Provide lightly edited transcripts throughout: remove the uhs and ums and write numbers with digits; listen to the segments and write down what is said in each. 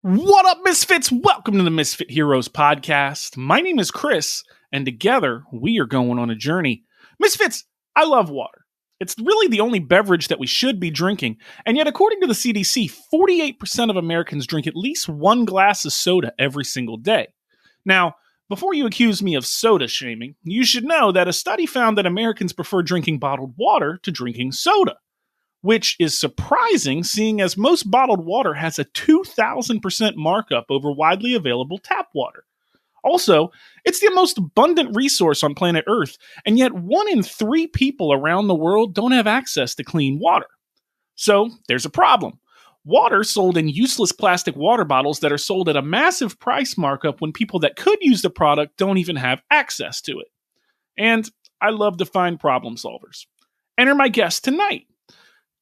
What up, Misfits? Welcome to the Misfit Heroes podcast. My name is Chris, and together we are going on a journey. Misfits, I love water. It's really the only beverage that we should be drinking, and yet according to the CDC, 48% of Americans drink at least one glass of soda every single day. Now, before you accuse me of soda shaming, you should know that a study found that Americans prefer drinking bottled water to drinking soda, which is surprising seeing as most bottled water has a 2,000% markup over widely available tap water. Also, it's the most abundant resource on planet Earth, and yet 1 in 3 people around the world don't have access to clean water. So, there's a problem. Water sold in useless plastic water bottles that are sold at a massive price markup when people that could use the product don't even have access to it. And I love to find problem solvers. Enter my guest tonight.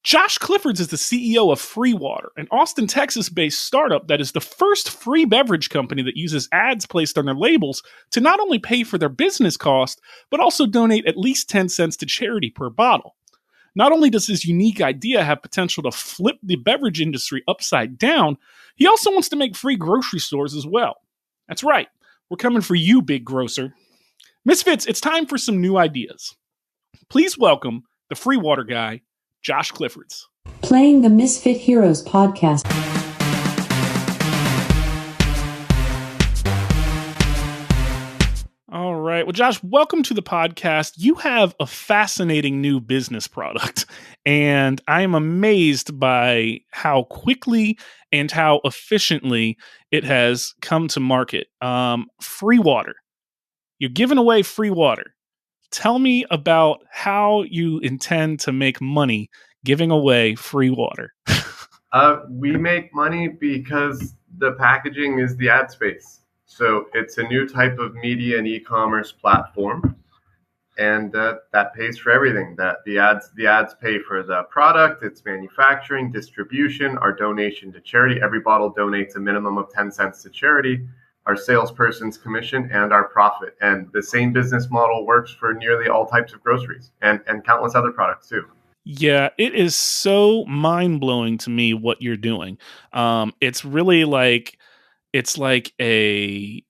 Josh Cliffords is the CEO of freewater, an Austin, Texas-based startup that is the first free beverage company that uses ads placed on their labels to not only pay for their business cost, but also donate at least 10 cents to charity per bottle. Not only does his unique idea have potential to flip the beverage industry upside down, he also wants to make free grocery stores as well. That's right, we're coming for you, big grocer. Misfits, it's time for some new ideas. Please welcome the freewater guy, Josh Cliffords. Playing the Misfit Heroes podcast. All right. Well, Josh, welcome to the podcast. You have a fascinating new business product, and I am amazed by how quickly and how efficiently it has come to market. Free water. You're giving away free water. Tell me about how you intend to make money giving away free water. We make money because the packaging is the ad space. So it's a new type of media and e-commerce platform, and that pays for everything. That the ads pay for the product, its manufacturing, distribution, our donation to charity. Every bottle donates a minimum of 10 cents to charity, our salesperson's commission, and our profit. And the same business model works for nearly all types of groceries and countless other products too. Yeah, it is so mind-blowing to me what you're doing. It's really like a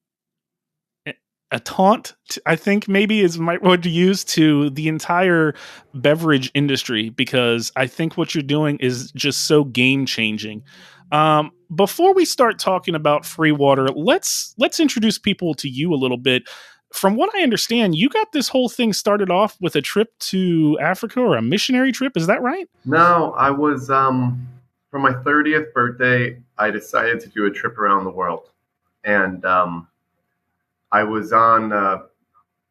taunt, I think maybe is my word to use, to the entire beverage industry, because I think what you're doing is just so game-changing. Before we start talking about free water, let's introduce people to you a little bit. From what I understand, you got this whole thing started off with a trip to Africa, or a missionary trip. Is that right? No, I was for my 30th birthday, I decided to do a trip around the world, and I was on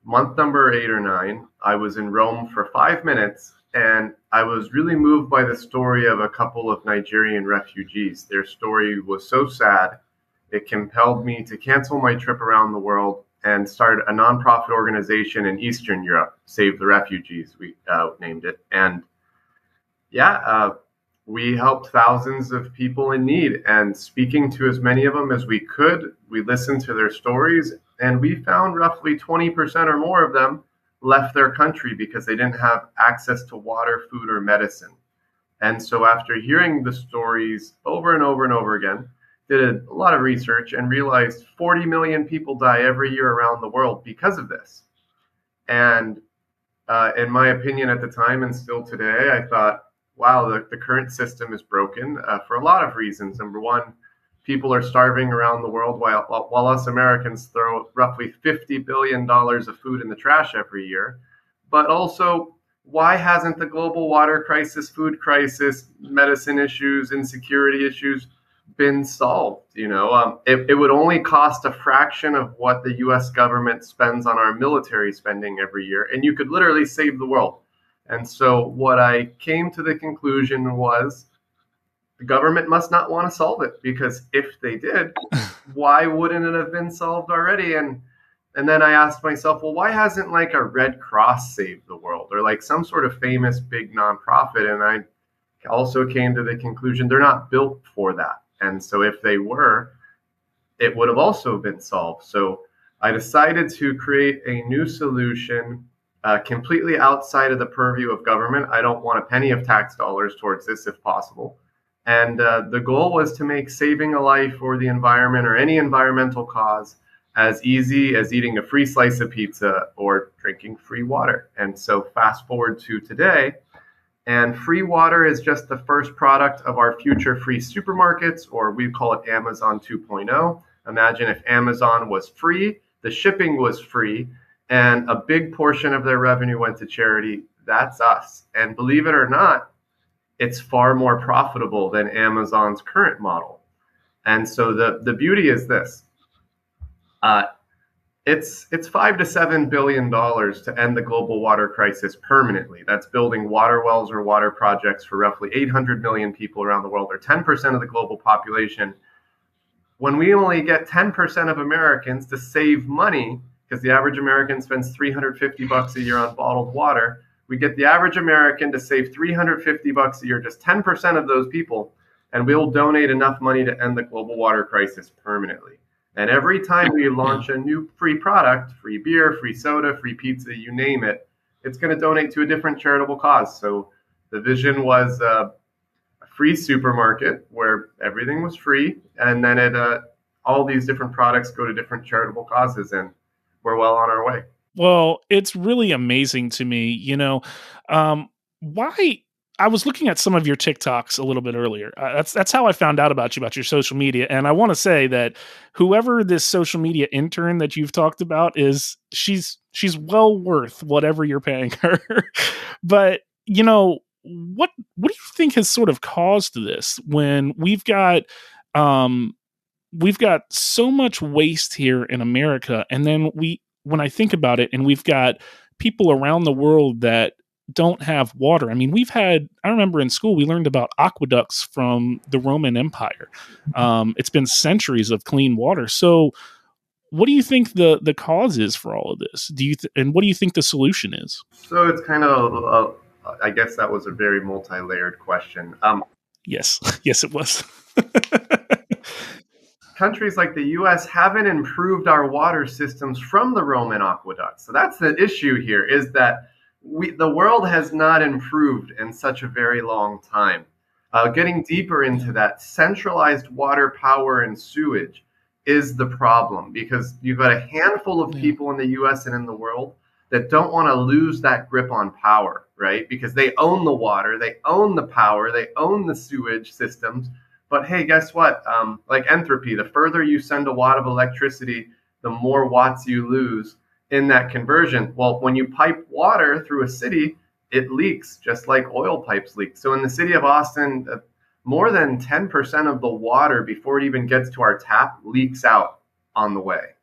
month number 8 or 9. I was in Rome for 5 minutes, and I was really moved by the story of a couple of Nigerian refugees. Their story was so sad, it compelled me to cancel my trip around the world and start a nonprofit organization in Eastern Europe, Save the Refugees, we named it. And we helped thousands of people in need, and speaking to as many of them as we could, we listened to their stories, and we found roughly 20% or more of them left their country because they didn't have access to water, food, or medicine. And so after hearing the stories over and over and over again, did a lot of research and realized 40 million people die every year around the world because of this. And in my opinion at the time, and still today, I thought, wow, the current system is broken for a lot of reasons. Number one, people are starving around the world while us Americans throw roughly $50 billion of food in the trash every year. But also, why hasn't the global water crisis, food crisis, medicine issues, insecurity issues been solved? It would only cost a fraction of what the U.S. government spends on our military spending every year, and you could literally save the world. And so what I came to the conclusion was the government must not want to solve it, because if they did, why wouldn't it have been solved already? And then I asked myself, well, why hasn't like a Red Cross saved the world, or like some sort of famous big nonprofit? And I also came to the conclusion they're not built for that. And so if they were, it would have also been solved. So I decided to create a new solution completely outside of the purview of government. I don't want a penny of tax dollars towards this if possible. And the goal was to make saving a life or the environment or any environmental cause as easy as eating a free slice of pizza or drinking free water. And so fast forward to today, and free water is just the first product of our future free supermarkets, or we call it Amazon 2.0. Imagine if Amazon was free, the shipping was free, and a big portion of their revenue went to charity. That's us. And believe it or not, it's far more profitable than Amazon's current model. And so the beauty is this. Uh, it's $5 to $7 billion to end the global water crisis permanently. That's building water wells or water projects for roughly 800 million people around the world, or 10% of the global population. When we only get 10% of Americans to save money, because the average American spends $350 a year on bottled water, we get the average American to save $350 a year, just 10% of those people, and we'll donate enough money to end the global water crisis permanently. And every time we launch a new free product, free beer, free soda, free pizza, you name it, it's going to donate to a different charitable cause. So the vision was a free supermarket where everything was free, and then all these different products go to different charitable causes, and we're well on our way. Well, it's really amazing to me, why I was looking at some of your TikToks a little bit earlier. That's how I found out about your social media, and I want to say that whoever this social media intern that you've talked about is, she's well worth whatever you're paying her. But what do you think has sort of caused this when we've got so much waste here in America, and then when I think about it, and we've got people around the world that don't have water. I mean, I remember in school, we learned about aqueducts from the Roman Empire. It's been centuries of clean water. So what do you think the cause is for all of this? And what do you think the solution is? So it's kind of, I guess that was a very multi-layered question. Yes. Yes, it was. Countries like the US haven't improved our water systems from the Roman aqueducts. So that's the issue here, is that the world has not improved in such a very long time. Getting deeper into that, centralized water power and sewage is the problem, because you've got a handful of people in the US and in the world that don't want to lose that grip on power, right? Because they own the water, they own the power, they own the sewage systems. But hey, guess what? Like entropy, the further you send a watt of electricity, the more watts you lose in that conversion. Well, when you pipe water through a city, it leaks just like oil pipes leak. So in the city of Austin, more than 10% of the water before it even gets to our tap leaks out on the way.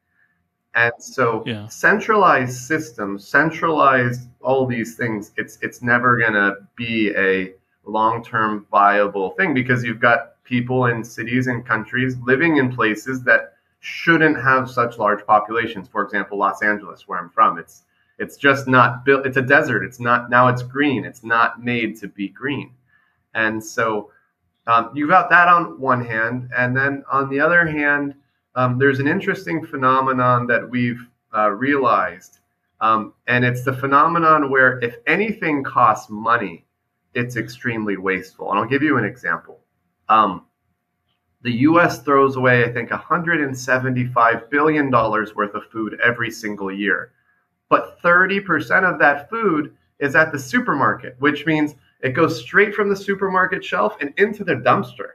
And so centralized systems, centralized all these things, it's never going to be a long-term viable thing, because you've got people in cities and countries living in places that shouldn't have such large populations. For example, Los Angeles, where I'm from, it's just not built. It's a desert. It's not, now it's green. It's not made to be green. And so you've got that on one hand. And then on the other hand, there's an interesting phenomenon that we've realized. And it's the phenomenon where if anything costs money, it's extremely wasteful. And I'll give you an example. The U.S. throws away, I think, $175 billion worth of food every single year. But 30% of that food is at the supermarket, which means it goes straight from the supermarket shelf and into the dumpster,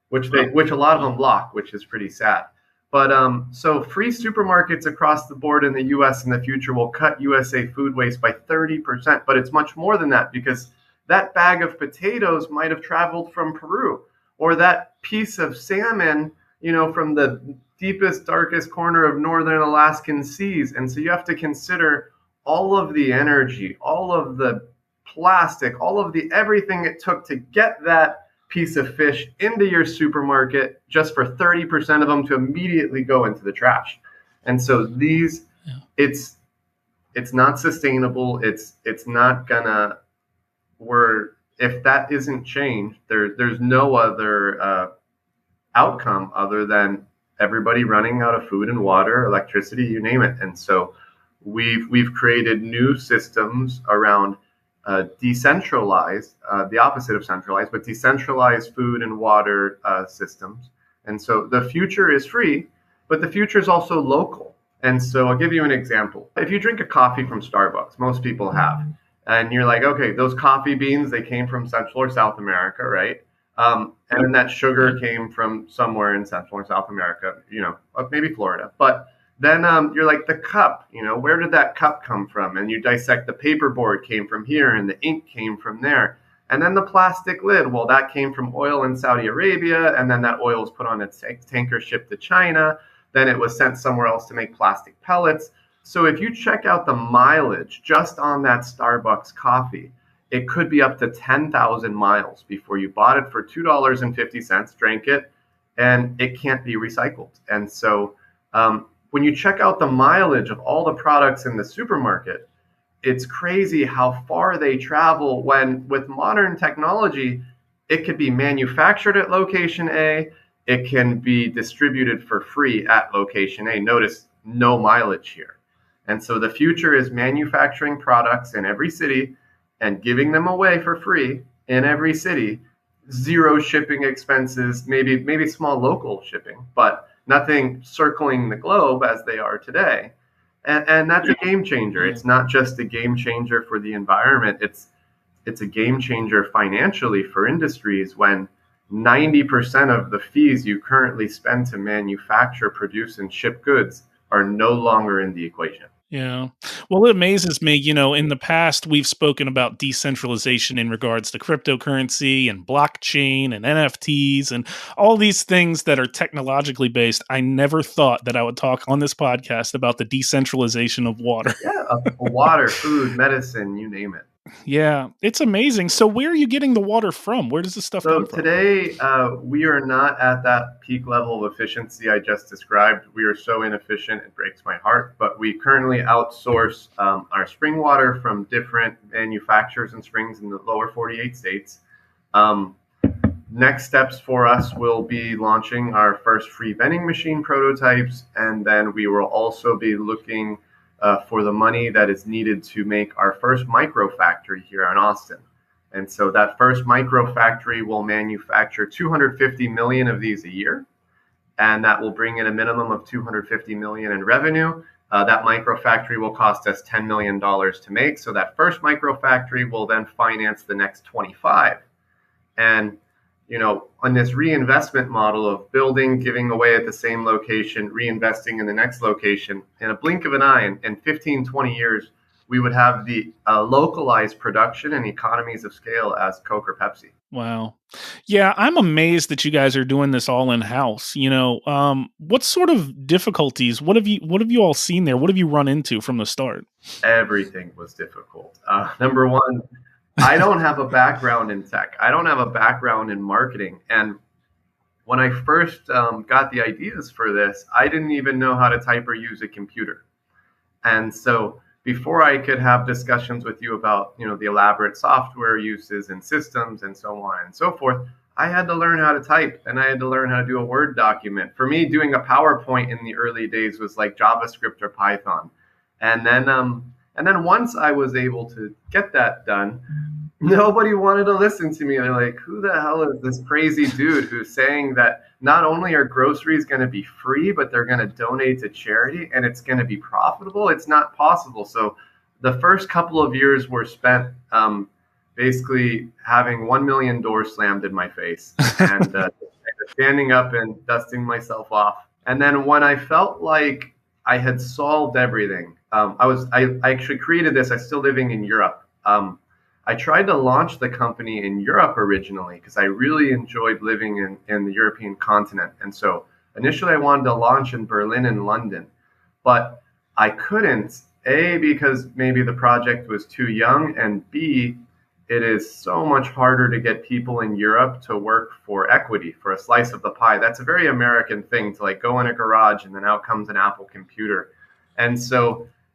which a lot of them block, which is pretty sad. But so free supermarkets across the board in the U.S. in the future will cut USA food waste by 30%. But it's much more than that, because that bag of potatoes might have traveled from Peru, or that piece of salmon, from the deepest, darkest corner of northern Alaskan seas. And so you have to consider all of the energy, all of the plastic, all of the everything it took to get that piece of fish into your supermarket, just for 30% of them to immediately go into the trash. And so it's not sustainable. It's not gonna. If that isn't changed, there's no other outcome other than everybody running out of food and water, electricity, you name it. And so we've created new systems around decentralized, the opposite of centralized, but decentralized food and water systems. And so the future is free, but the future is also local. And so I'll give you an example. If you drink a coffee from Starbucks, most people have, and you're like, okay, those coffee beans, they came from Central or South America, right? And then that sugar came from somewhere in Central or South America, maybe Florida. But then you're like, the cup, where did that cup come from? And you dissect the paperboard came from here and the ink came from there. And then the plastic lid, well, that came from oil in Saudi Arabia. And then that oil was put on a tanker ship to China. Then it was sent somewhere else to make plastic pellets. So if you check out the mileage just on that Starbucks coffee, it could be up to 10,000 miles before you bought it for $2.50, drank it, and it can't be recycled. And so when you check out the mileage of all the products in the supermarket, it's crazy how far they travel when with modern technology, it could be manufactured at location A, it can be distributed for free at location A. Notice no mileage here. And so the future is manufacturing products in every city and giving them away for free in every city, zero shipping expenses, maybe small local shipping, but nothing circling the globe as they are today. And that's a game changer. It's not just a game changer for the environment. It's a game changer financially for industries when 90% of the fees you currently spend to manufacture, produce, and ship goods are no longer in the equation. Yeah. Well, it amazes me, in the past, we've spoken about decentralization in regards to cryptocurrency and blockchain and NFTs and all these things that are technologically based. I never thought that I would talk on this podcast about the decentralization of water. Yeah, water, food, medicine, you name it. Yeah, it's amazing. So where are you getting the water from? Where does this stuff So come from? today, we are not at that peak level of efficiency I just described. We are so inefficient, it breaks my heart. But we currently outsource our spring water from different manufacturers and springs in the lower 48 states. Next steps for us will be launching our first free vending machine prototypes, and then we will also be looking for the money that is needed to make our first micro factory here in Austin. And so that first micro factory will manufacture 250 million of these a year, and that will bring in a minimum of 250 million in revenue. That micro factory will cost us $10 million to make. So that first micro factory will then finance the next 25. And on this reinvestment model of building, giving away at the same location, reinvesting in the next location, in a blink of an eye, in 15, 20 years, we would have the localized production and economies of scale as Coke or Pepsi. Wow. Yeah, I'm amazed that you guys are doing this all in house. What sort of difficulties? What have you all seen there? What have you run into from the start? Everything was difficult. Number one, I don't have a background in tech. I don't have a background in marketing. And when I first got the ideas for this, I didn't even know how to type or use a computer. And so before I could have discussions with you about, the elaborate software uses and systems and so on and so forth, I had to learn how to type and I had to learn how to do a Word document. For me, doing a PowerPoint in the early days was like JavaScript or Python. And then once I was able to get that done, nobody wanted to listen to me. They're like, who the hell is this crazy dude who's saying that not only are groceries going to be free, but they're going to donate to charity and it's going to be profitable? It's not possible. So the first couple of years were spent basically having 1 million doors slammed in my face and standing up and dusting myself off. And then when I felt like I had solved everything, I actually created this. I'm still living in Europe. I tried to launch the company in Europe originally because I really enjoyed living in the European continent. And so initially I wanted to launch in Berlin and London, but I couldn't, A, because maybe the project was too young, and B, it is so much harder to get people in Europe to work for equity, for a slice of the pie. That's a very American thing to like go in a garage and then out comes an Apple computer.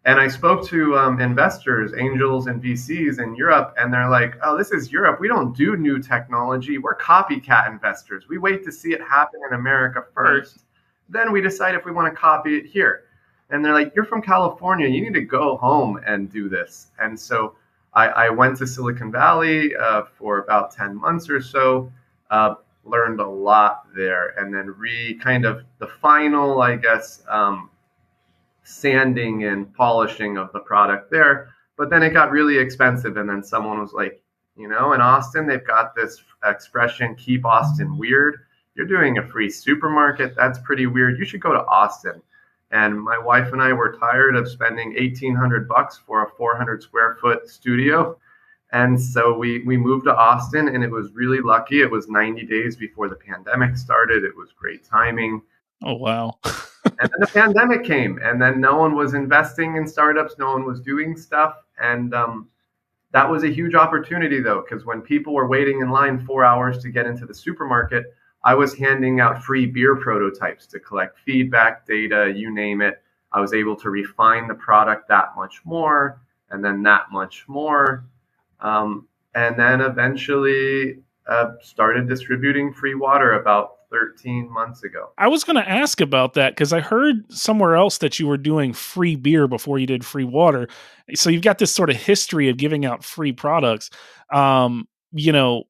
And I spoke to investors, angels and VCs in Europe, and they're like, oh, this is Europe. We don't do new technology. We're copycat investors. We wait to see it happen in America first. Then we decide if we want to copy it here. And they're like, you're from California. You need to go home and do this. And so I went to Silicon Valley for about 10 months or so, learned a lot there, and then kind of the final, I guess, sanding and polishing of the product there. But then it got really expensive, and then someone was like, in Austin, they've got this expression, keep Austin weird. You're doing a free supermarket. That's pretty weird. You should go to Austin. And my wife and I were tired of spending $1,800 for a 400 square foot studio. And so we moved to Austin, and it was really lucky. It was 90 days before the pandemic started. It was great timing. Oh, wow. And then the pandemic came, and then no one was investing in startups. No one was doing stuff. And that was a huge opportunity, though, because when people were waiting in line 4 hours to get into the supermarket, I was handing out free beer prototypes to collect feedback, data, you name it. I was able to refine the product that much more, and then that much more. And then eventually started distributing free water about 13 months ago. I was going to ask about that because I heard somewhere else that you were doing free beer before you did free water. So you've got this sort of history of giving out free products. You know,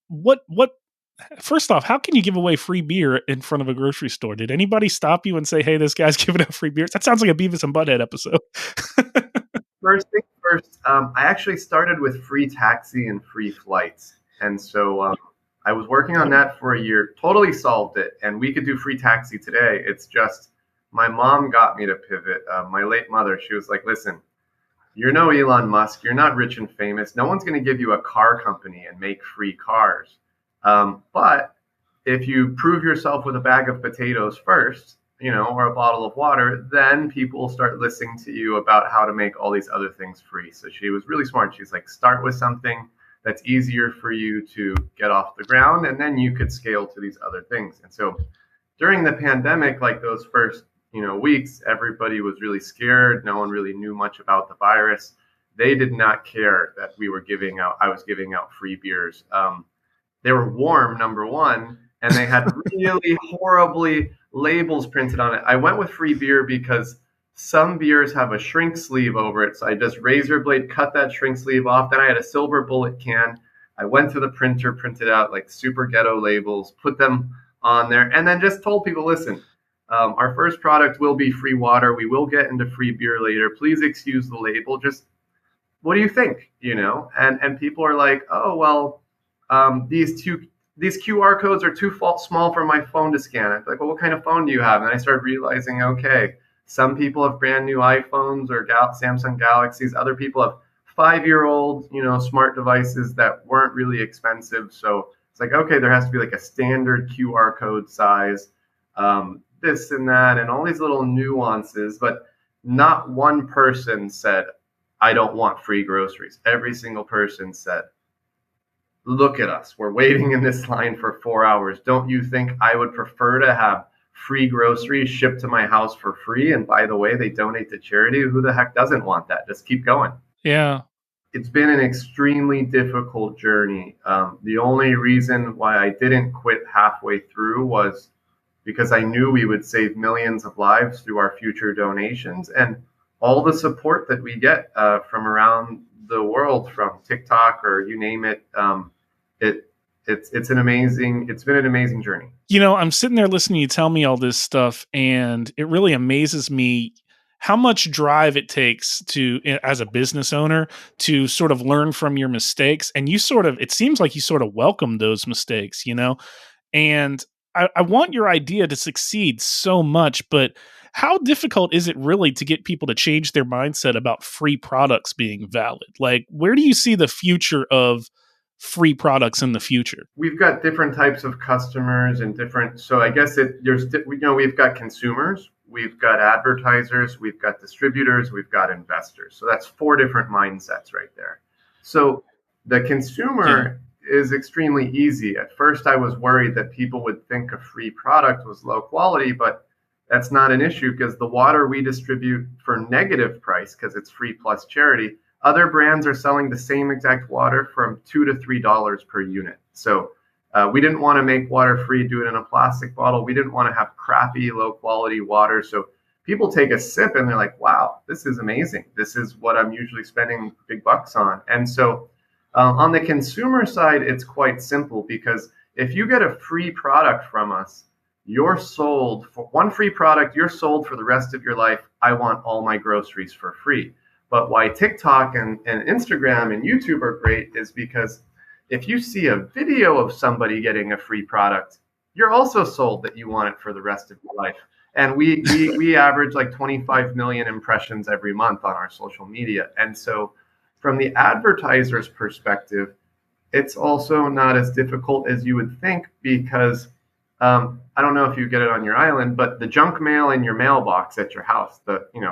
what, first off, how can you give away free beer in front of a grocery store? Did anybody stop you and say, hey, this guy's giving out free beer? That sounds like a Beavis and Butthead episode. First thing first, I actually started with free taxi and free flights. And so I was working on that for a year, totally solved it. And we could do free taxi today. It's just my mom got me to pivot. My late mother, she was like, listen, you're no Elon Musk. You're not rich and famous. No one's going to give you a car company and make free cars. But if you prove yourself with a bag of potatoes first, or a bottle of water, then people will start listening to you about how to make all these other things free. So she was really smart. She's like, start with something that's easier for you to get off the ground, and then you could scale to these other things. And so during the pandemic, like those first, weeks, everybody was really scared. No one really knew much about the virus. They did not care that I was giving out free beers. They were warm, number one, and they had really horribly labels printed on it. I went with free beer because some beers have a shrink sleeve over it. So I just razor blade cut that shrink sleeve off. Then I had a silver bullet can. I went to the printer, printed out like super ghetto labels, put them on there, and then just told people, listen, our first product will be free water. We will get into free beer later. Please excuse the label. Just what do you think? And people are like, oh, well, these QR codes are too small for my phone to scan. I'm like, well, what kind of phone do you have? And I started realizing, okay, some people have brand new iPhones or Samsung Galaxies. Other people have 5-year-old, smart devices that weren't really expensive. So it's like, okay, there has to be like a standard QR code size, this and that, and all these little nuances. But not one person said, I don't want free groceries. Every single person said, look at us. We're waiting in this line for 4 hours. Don't you think I would prefer to have free groceries shipped to my house for free? And by the way, they donate to charity. Who the heck doesn't want that? Just keep going. Yeah. It's been an extremely difficult journey. The only reason why I didn't quit halfway through was because I knew we would save millions of lives through our future donations, and all the support that we get from around the world, from TikTok or you name it. It's been an amazing journey. I'm sitting there listening to you tell me all this stuff, and it really amazes me how much drive it takes to, as a business owner, to sort of learn from your mistakes. And it seems like you sort of welcome those mistakes, and I want your idea to succeed so much, but how difficult is it really to get people to change their mindset about free products being valid? Like, where do you see the future of free products in the future? We've got different types of customers and so I guess we've got consumers, we've got advertisers, we've got distributors, we've got investors. So that's 4 different mindsets right there. So the consumer is extremely easy. At first, I was worried that people would think a free product was low quality, but that's not an issue because the water we distribute for negative price, because it's free plus charity, other brands are selling the same exact water from $2 to $3 per unit. So we didn't want to make water free, do it in a plastic bottle. We didn't want to have crappy, low quality water. So people take a sip and they're like, wow, this is amazing. This is what I'm usually spending big bucks on. And so on the consumer side, it's quite simple because if you get a free product from us, you're sold for one free product, you're sold for the rest of your life. I want all my groceries for free. But why TikTok and Instagram and YouTube are great is because if you see a video of somebody getting a free product, you're also sold that you want it for the rest of your life. And we average like 25 million impressions every month on our social media. And so from the advertiser's perspective, it's also not as difficult as you would think because I don't know if you get it on your island, but the junk mail in your mailbox at your house,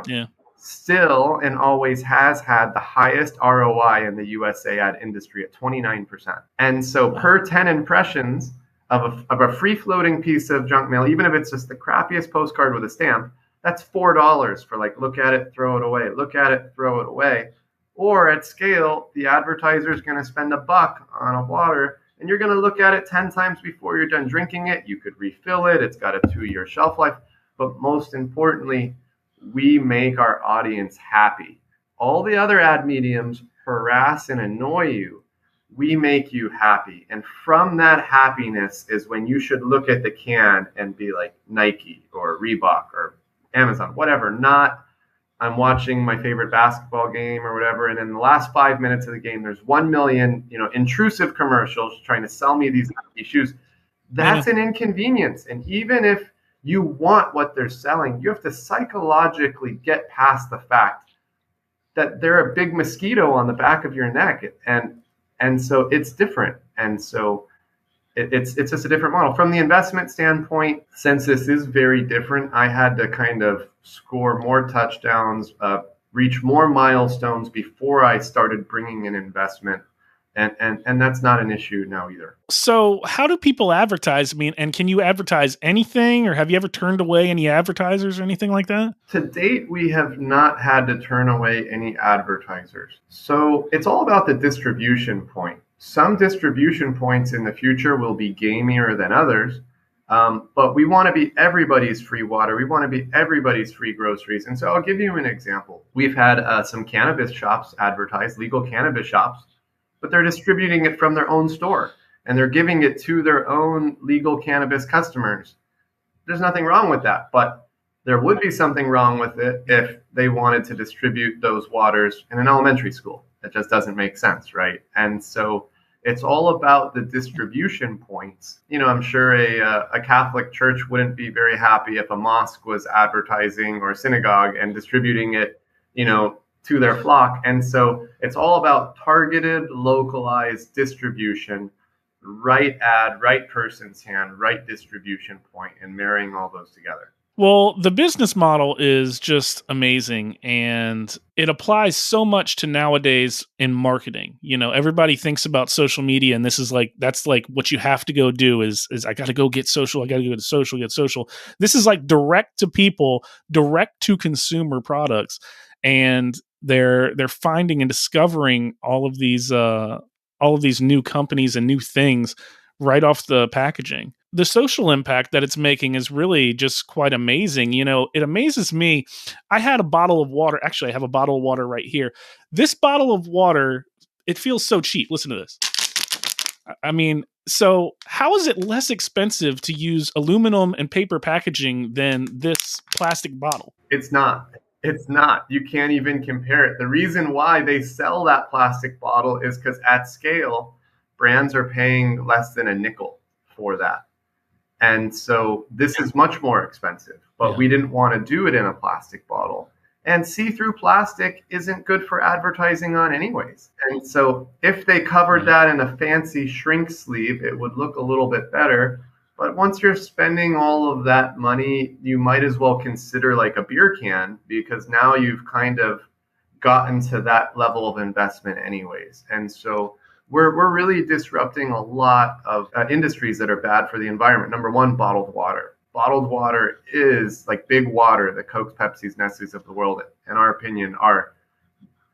Yeah. still and always has had the highest ROI in the USA ad industry at 29%. And so per 10 impressions of a free floating piece of junk mail, even if it's just the crappiest postcard with a stamp, that's $4 for like, look at it, throw it away, look at it, throw it away. Or at scale, the advertiser is going to spend $1 on a water and you're going to look at it 10 times before you're done drinking it. You could refill it. It's got a 2-year shelf life. But most importantly, we make our audience happy. All the other ad mediums harass and annoy you. We make you happy. And from that happiness is when you should look at the can and be like Nike or Reebok or Amazon, whatever, not I'm watching my favorite basketball game or whatever, and in the last 5 minutes of the game, there's 1 million, intrusive commercials trying to sell me these shoes. That's an inconvenience. And even if you want what they're selling, you have to psychologically get past the fact that they're a big mosquito on the back of your neck, and so it's different. And so it's just a different model. From the investment standpoint, since this is very different, I had to kind of score more touchdowns, reach more milestones before I started bringing in investment. And that's not an issue now either. So how do people advertise? I mean, and can you advertise anything, or have you ever turned away any advertisers or anything like that? To date, we have not had to turn away any advertisers. So it's all about the distribution point. Some distribution points in the future will be gamier than others, but we want to be everybody's free water. We want to be everybody's free groceries. And so I'll give you an example. We've had some cannabis shops advertise, legal cannabis shops, but they're distributing it from their own store and they're giving it to their own legal cannabis customers. There's nothing wrong with that, but there would be something wrong with it if they wanted to distribute those waters in an elementary school. It just doesn't make sense, right? And so it's all about the distribution points. I'm sure a Catholic church wouldn't be very happy if a mosque was advertising or synagogue and distributing it, to their flock. And so it's all about targeted, localized distribution, right ad, right person's hand, right distribution point, and marrying all those together. Well, the business model is just amazing, and it applies so much to nowadays in marketing. Everybody thinks about social media, and that's like what you have to go do is I got to go get social. I got to go to social, get social. This is like direct to people, direct to consumer products, and they're finding and discovering all of these new companies and new things right off the packaging. The social impact that it's making is really just quite amazing. It amazes me. I had a bottle of water. Actually, I have a bottle of water right here. This bottle of water, it feels so cheap. Listen to this. I mean, so how is it less expensive to use aluminum and paper packaging than this plastic bottle? It's not. It's not. You can't even compare it. The reason why they sell that plastic bottle is because at scale, brands are paying less than a nickel for that. And so this is much more expensive, but we didn't want to do it in a plastic bottle. And see-through plastic isn't good for advertising on anyways. And so if they covered that in a fancy shrink sleeve, it would look a little bit better. But once you're spending all of that money, you might as well consider like a beer can, because now you've kind of gotten to that level of investment anyways. And so we're really disrupting a lot of industries that are bad for the environment. Number one, bottled water. Bottled water is like big water. The Cokes, Pepsis, Nestle's of the world, in our opinion, are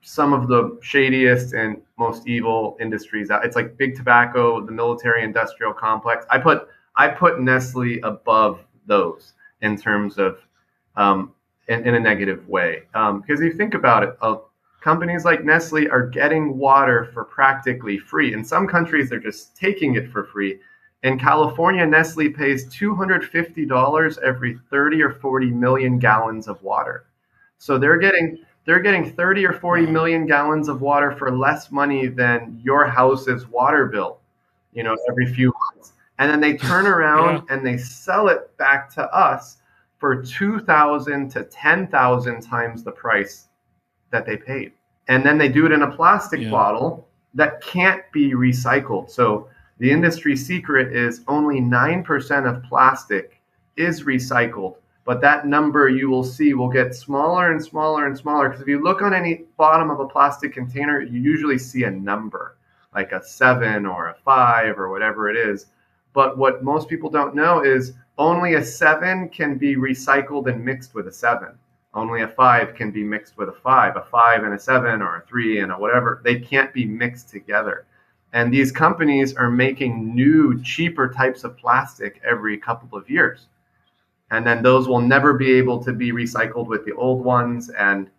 some of the shadiest and most evil industries. It's like big tobacco, the military industrial complex. I put Nestle above those in terms of in a negative way. Because if you think about it, companies like Nestle are getting water for practically free. In some countries, they're just taking it for free. In California, Nestle pays $250 every 30 or 40 million gallons of water. So they're getting 30 or 40 million gallons of water for less money than your house's water bill, every few months. And then they turn around and they sell it back to us for 2,000 to 10,000 times the price that they paid. And then they do it in a plastic bottle that can't be recycled. So the industry secret is only 9% of plastic is recycled. But that number you will see will get smaller and smaller and smaller. Because if you look on any bottom of a plastic container, you usually see a number, like a 7 or a 5 or whatever it is. But what most people don't know is only a 7 can be recycled and mixed with a 7. Only a 5 can be mixed with a 5. A 5 and a 7 or a 3 and a whatever, they can't be mixed together. And these companies are making new, cheaper types of plastic every couple of years. And then those will never be able to be recycled with the old ones. And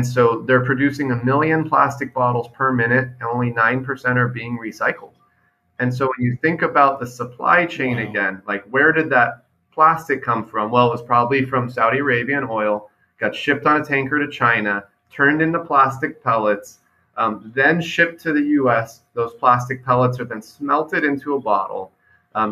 so they're producing 1 million plastic bottles per minute, and only 9% are being recycled. And so when you think about the supply chain again, like where did that plastic come from? Well, it was probably from Saudi Arabian oil, got shipped on a tanker to China, turned into plastic pellets, then shipped to the US. Those plastic pellets are then smelted into a bottle.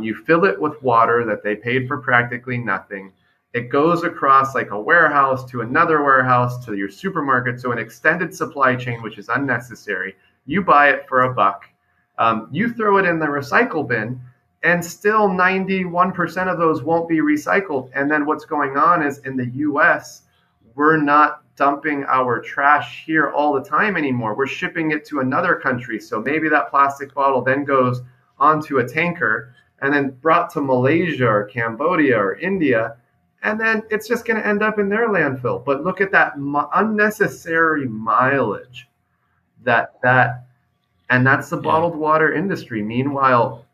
You fill it with water that they paid for practically nothing. It goes across like a warehouse to another warehouse to your supermarket. So an extended supply chain, which is unnecessary. You buy it for $1. You throw it in the recycle bin, and still 91% of those won't be recycled. And then what's going on is in the US, we're not dumping our trash here all the time anymore. We're shipping it to another country. So maybe that plastic bottle then goes onto a tanker and then brought to Malaysia or Cambodia or India, and then it's just going to end up in their landfill. But look at that unnecessary mileage and that's the bottled water industry. Meanwhile,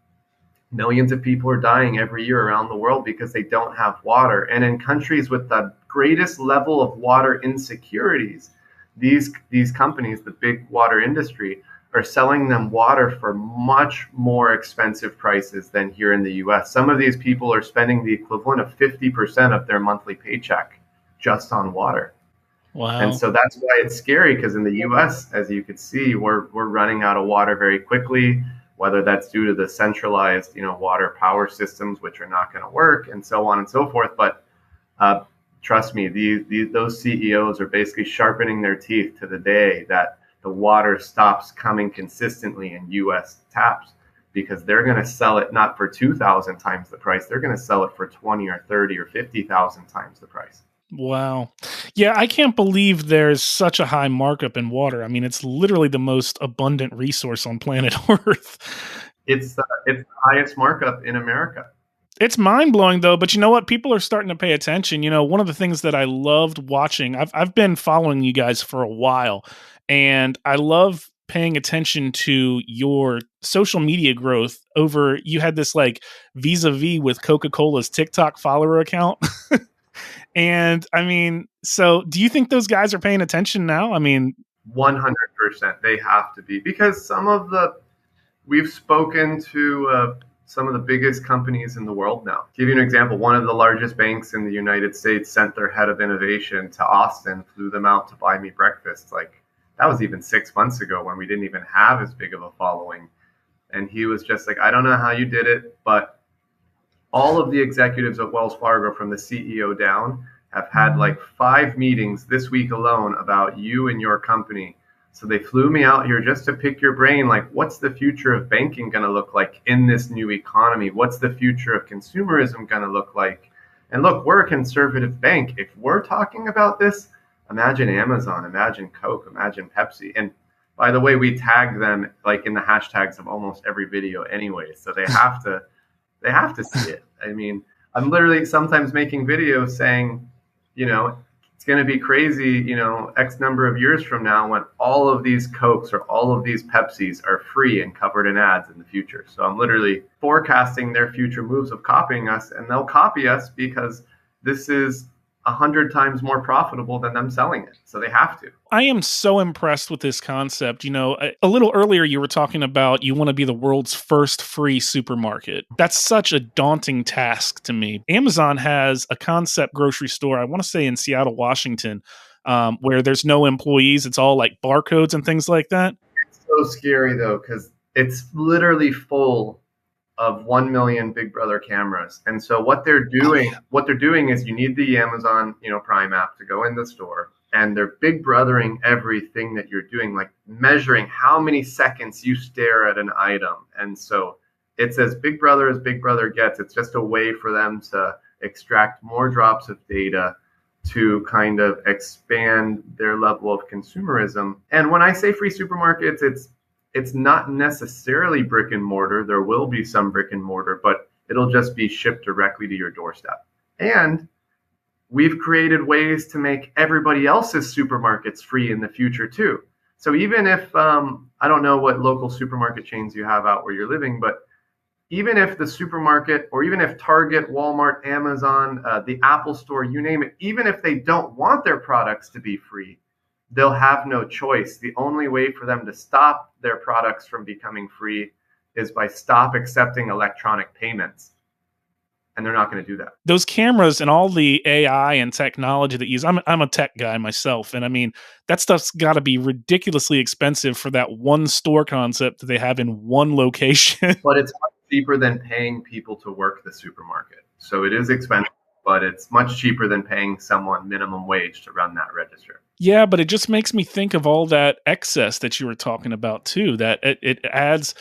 millions of people are dying every year around the world because they don't have water. And in countries with the greatest level of water insecurities, these companies, the big water industry, are selling them water for much more expensive prices than here in the US. Some of these people are spending the equivalent of 50% of their monthly paycheck just on water. Wow. And so that's why it's scary, because in the US, as you can see, we're running out of water very quickly, whether that's due to the centralized, water power systems, which are not going to work, and so on and so forth. But trust me, those CEOs are basically sharpening their teeth to the day that the water stops coming consistently in U.S. taps, because they're going to sell it not for 2,000 times the price. They're going to sell it for 20 or 30 or 50,000 times the price. Wow. Yeah, I can't believe there's such a high markup in water. I mean, it's literally the most abundant resource on planet Earth. It's the highest markup in America. It's mind-blowing, though, but you know what? People are starting to pay attention. One of the things that I loved watching, I've been following you guys for a while, and I love paying attention to your social media growth over, you had this like vis-a-vis with Coca-Cola's TikTok follower account. And I mean, so do you think those guys are paying attention now? I mean, 100%, they have to be, because we've spoken to some of the biggest companies in the world now. To give you an example, one of the largest banks in the United States sent their head of innovation to Austin, flew them out to buy me breakfast. Like, that was even 6 months ago when we didn't even have as big of a following. And he was just like, I don't know how you did it, but all of the executives at Wells Fargo, from the CEO down, have had like 5 meetings this week alone about you and your company. So they flew me out here just to pick your brain. Like, what's the future of banking going to look like in this new economy? What's the future of consumerism going to look like? And look, we're a conservative bank. If we're talking about this, imagine Amazon, imagine Coke, imagine Pepsi. And by the way, we tag them like in the hashtags of almost every video anyway. So they have to see it. I mean, I'm literally sometimes making videos saying, it's going to be crazy, X number of years from now when all of these Cokes or all of these Pepsis are free and covered in ads in the future. So I'm literally forecasting their future moves of copying us, and they'll copy us because this is 100 times more profitable than them selling it. So they have to. I am so impressed with this concept. You know, a little earlier you were talking about you want to be the world's first free supermarket. That's such a daunting task to me. Amazon has a concept grocery store, I want to say in Seattle, Washington, where there's no employees. It's all like barcodes and things like that. It's so scary though, because it's literally full of 1 million Big Brother cameras. And so what they're doing is you need the Amazon, Prime app to go in the store, and they're Big Brothering everything that you're doing, like measuring how many seconds you stare at an item. And so it's as Big Brother gets. It's just a way for them to extract more drops of data to kind of expand their level of consumerism. And when I say free supermarkets, it's not necessarily brick and mortar. There will be some brick and mortar, but it'll just be shipped directly to your doorstep. And we've created ways to make everybody else's supermarkets free in the future too. So even if, I don't know what local supermarket chains you have out where you're living, but even if the supermarket, or even if Target, Walmart, Amazon, the Apple Store, you name it, even if they don't want their products to be free, they'll have no choice. The only way for them to stop their products from becoming free is by stop accepting electronic payments. And they're not going to do that. Those cameras and all the AI and technology that use, I'm a tech guy myself. And I mean, that stuff's got to be ridiculously expensive for that one store concept that they have in one location. But it's much cheaper than paying people to work the supermarket. So it is expensive, but it's much cheaper than paying someone minimum wage to run that register. Yeah, but it just makes me think of all that excess that you were talking about too. That it adds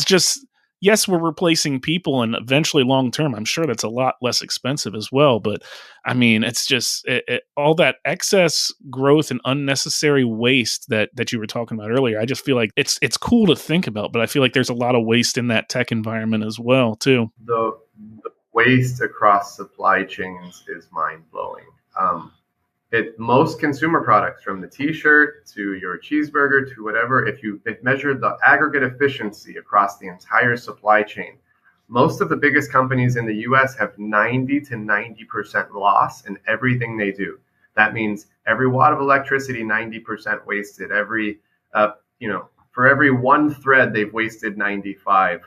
just, yes, we're replacing people, and eventually long term, I'm sure that's a lot less expensive as well. But I mean, it's just all that excess growth and unnecessary waste that you were talking about earlier. I just feel like it's cool to think about, but I feel like there's a lot of waste in that tech environment as well too. The waste across supply chains is mind blowing. Most consumer products, from the t-shirt to your cheeseburger to whatever, if measured the aggregate efficiency across the entire supply chain, most of the biggest companies in the US have 90 to 90% loss in everything they do. That means every watt of electricity, 90% wasted. For every one thread, they've wasted 95.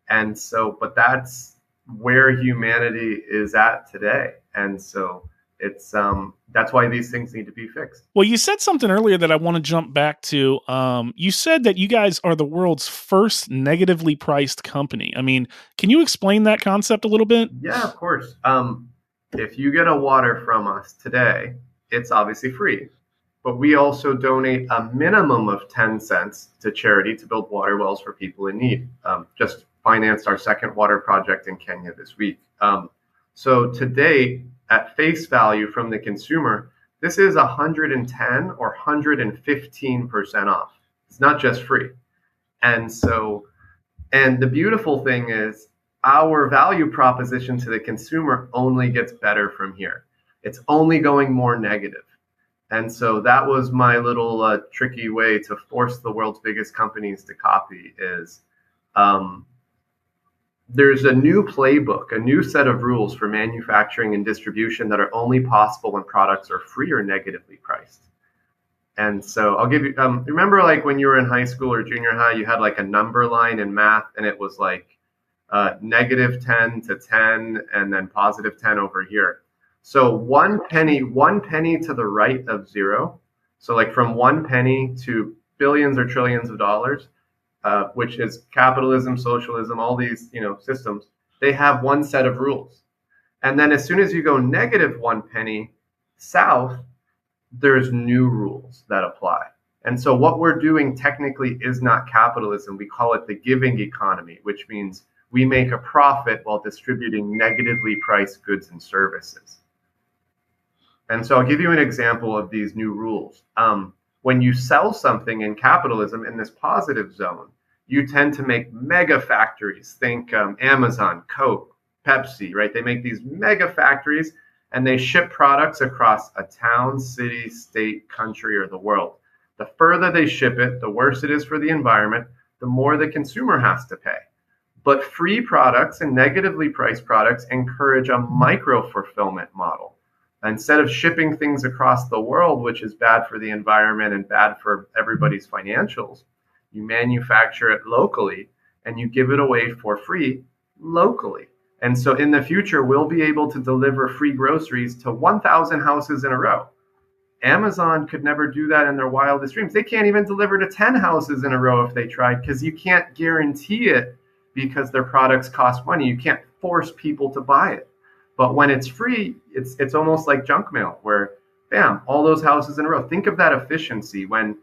And so, but that's where humanity is at today. And so that's why these things need to be fixed. Well, you said something earlier that I want to jump back to. You said that you guys are the world's first negatively priced company. I mean, can you explain that concept a little bit? Yeah, of course. If you get a water from us today, it's obviously free. But we also donate a minimum of 10 cents to charity to build water wells for people in need. Just financed our second water project in Kenya this week. So to date, at face value from the consumer, this is 110 or 115% off. It's not just free. And the beautiful thing is our value proposition to the consumer only gets better from here. It's only going more negative. And so that was my little tricky way to force the world's biggest companies to copy is there's a new playbook, a new set of rules for manufacturing and distribution that are only possible when products are free or negatively priced. And so I'll give you, remember like when you were in high school or junior high, you had like a number line in math and it was like negative 10 to 10 and then positive 10 over here. So one penny to the right of zero. So like from 1 penny to billions or trillions of dollars, which is capitalism, socialism, all these, systems, they have one set of rules. And then as soon as you go negative 1 penny south, there's new rules that apply. And so what we're doing technically is not capitalism. We call it the giving economy, which means we make a profit while distributing negatively priced goods and services. And so I'll give you an example of these new rules. When you sell something in capitalism in this positive zone, you tend to make mega factories. Think Amazon, Coke, Pepsi, right? They make these mega factories and they ship products across a town, city, state, country, or the world. The further they ship it, the worse it is for the environment, the more the consumer has to pay. But free products and negatively priced products encourage a micro fulfillment model. Instead of shipping things across the world, which is bad for the environment and bad for everybody's financials, you manufacture it locally and you give it away for free locally. And so in the future, we'll be able to deliver free groceries to 1,000 houses in a row. Amazon could never do that in their wildest dreams. They can't even deliver to 10 houses in a row if they tried, because you can't guarantee it because their products cost money. You can't force people to buy it. But when it's free, it's almost like junk mail, where bam, all those houses in a row. Think of that efficiency when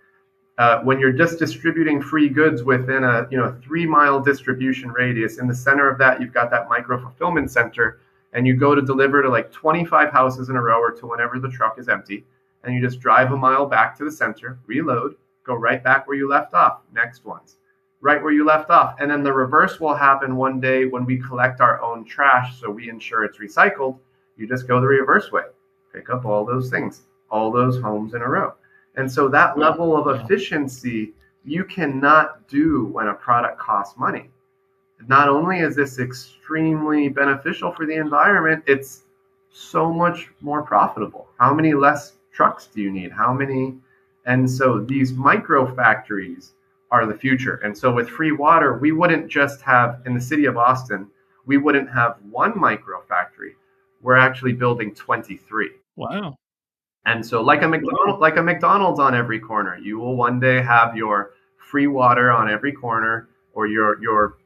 you're just distributing free goods within a 3-mile distribution radius. In the center of that, you've got that micro fulfillment center, and you go to deliver to like 25 houses in a row or to whenever the truck is empty, and you just drive a mile back to the center, reload, go right back where you left off, next ones, right where you left off. And then the reverse will happen one day when we collect our own trash, so we ensure it's recycled. You just go the reverse way, pick up all those things, all those homes in a row. And so that level of efficiency you cannot do when a product costs money. Not only is this extremely beneficial for the environment, it's so much more profitable. How many less trucks do you need? How many? And so these micro factories are the future. And so with free water, we wouldn't just have, in the city of Austin, we wouldn't have one micro factory. We're actually building 23. Wow. And so like a McDonald's on every corner, you will one day have your free water on every corner, or your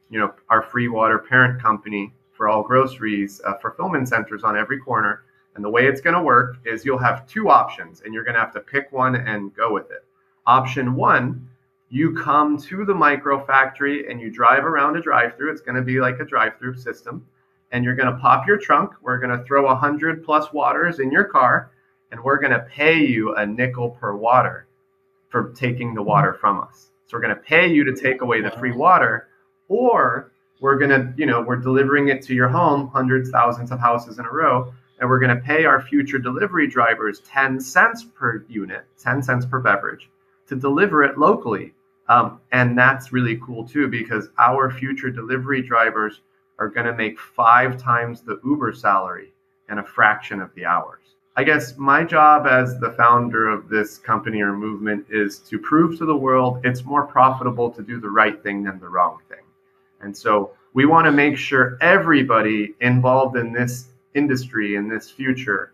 our free water parent company for all groceries, fulfillment centers on every corner. And the way it's going to work is you'll have two options, and you're going to have to pick one and go with it. Option one, you come to the micro factory and you drive around a drive-through. It's going to be like a drive-through system, and you're going to pop your trunk. We're going to throw 100 plus waters in your car, and we're going to pay you a nickel per water for taking the water from us. So we're going to pay you to take away the free water, or we're going to, we're delivering it to your home, hundreds, thousands of houses in a row, and we're going to pay our future delivery drivers 10 cents per unit, 10 cents per beverage, to deliver it locally. And that's really cool too, because our future delivery drivers are going to make 5 times the Uber salary in a fraction of the hours. I guess my job as the founder of this company or movement is to prove to the world it's more profitable to do the right thing than the wrong thing. And so we want to make sure everybody involved in this industry, in this future,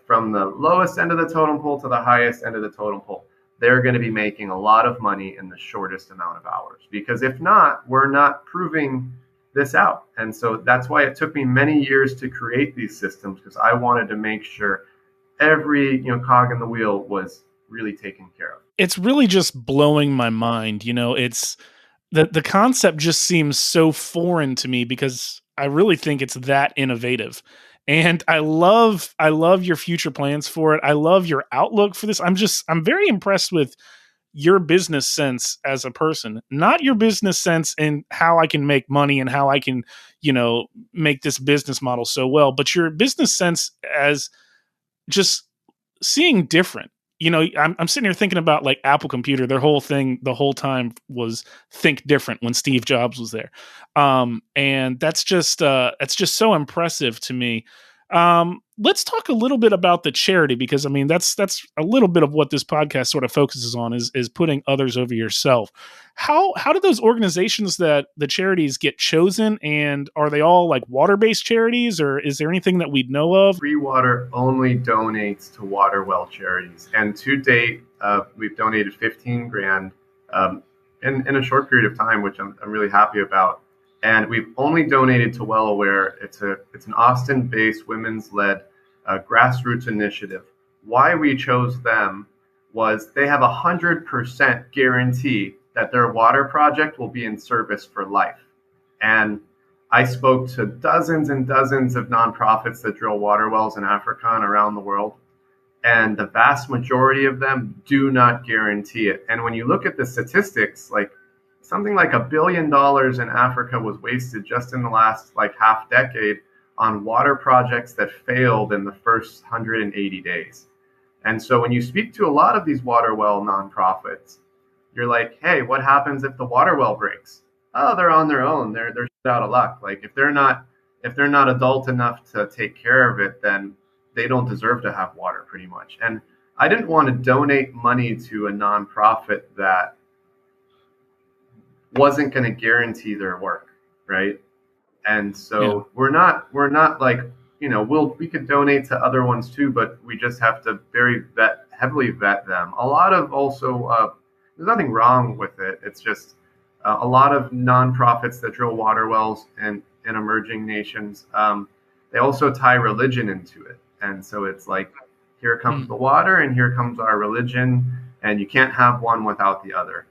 from the lowest end of the totem pole to the highest end of the totem pole, they're going to be making a lot of money in the shortest amount of hours. Because if not, we're not proving this out. And so that's why it took me many years to create these systems, because I wanted to make sure every cog in the wheel was really taken care of. It's really just blowing my mind. It's the concept just seems so foreign to me, because I really think it's that innovative. And I love your future plans for it. I love your outlook for this. I'm very impressed with your business sense as a person, not your business sense in how I can make money and how I can, make this business model so well, but your business sense as just seeing different. I'm sitting here thinking about like Apple Computer. Their whole thing the whole time was think different when Steve Jobs was there. And that's just so impressive to me. Let's talk a little bit about the charity, because that's a little bit of what this podcast sort of focuses on is putting others over yourself. How do those organizations that the charities get chosen, and are they all like water-based charities, or is there anything that we'd know of? Free Water only donates to water well charities, and to date we've donated 15 grand in a short period of time, which I'm really happy about. And we've only donated to Well Aware. It's an Austin-based women's-led grassroots initiative. Why we chose them was they have 100% guarantee that their water project will be in service for life. And I spoke to dozens and dozens of nonprofits that drill water wells in Africa and around the world, and the vast majority of them do not guarantee it. And when you look at the statistics, like something like $1 billion in Africa was wasted just in the last half decade on water projects that failed in the first 180 days. And so when you speak to a lot of these water well nonprofits, you're like, hey, what happens if the water well breaks? Oh, they're on their own. They're out of luck. Like if they're not adult enough to take care of it, then they don't deserve to have water pretty much. And I didn't want to donate money to a nonprofit that wasn't going to guarantee their work, right? And so we're not like, we could donate to other ones too, but we just have to heavily vet them. A lot of also, there's nothing wrong with it. It's just a lot of nonprofits that drill water wells in emerging nations, they also tie religion into it. And so it's like, here comes the water and here comes our religion, and you can't have one without the other.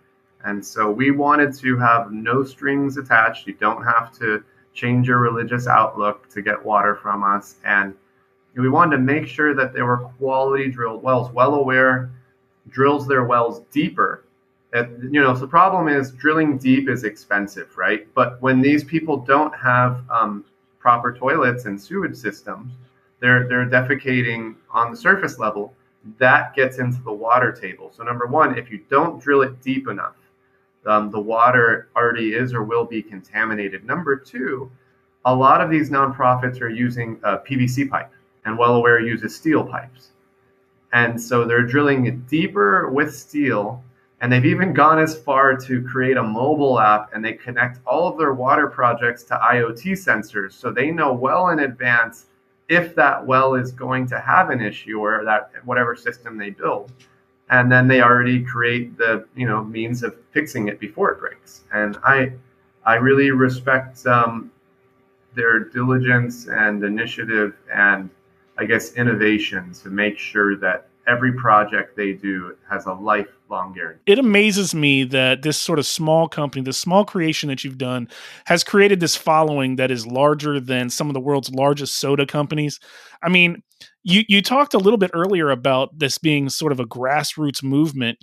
And so we wanted to have no strings attached. You don't have to change your religious outlook to get water from us. And we wanted to make sure that they were quality drilled wells. Well Aware drills their wells deeper. So the problem is drilling deep is expensive, right? But when these people don't have proper toilets and sewage systems, they're defecating on the surface level. That gets into the water table. So number one, if you don't drill it deep enough, the water already is or will be contaminated. Number two, a lot of these nonprofits are using PVC pipe, and Well Aware uses steel pipes. And so they're drilling it deeper with steel, and they've even gone as far to create a mobile app, and they connect all of their water projects to IoT sensors, so they know well in advance if that well is going to have an issue or that whatever system they build. And then they already create the means of fixing it before it breaks. And I really respect their diligence and initiative and, I guess, innovation to make sure that every project they do has a lifelong guarantee. It amazes me that this sort of small company, this small creation that you've done, has created this following that is larger than some of the world's largest soda companies. I mean, you talked a little bit earlier about this being sort of a grassroots movement.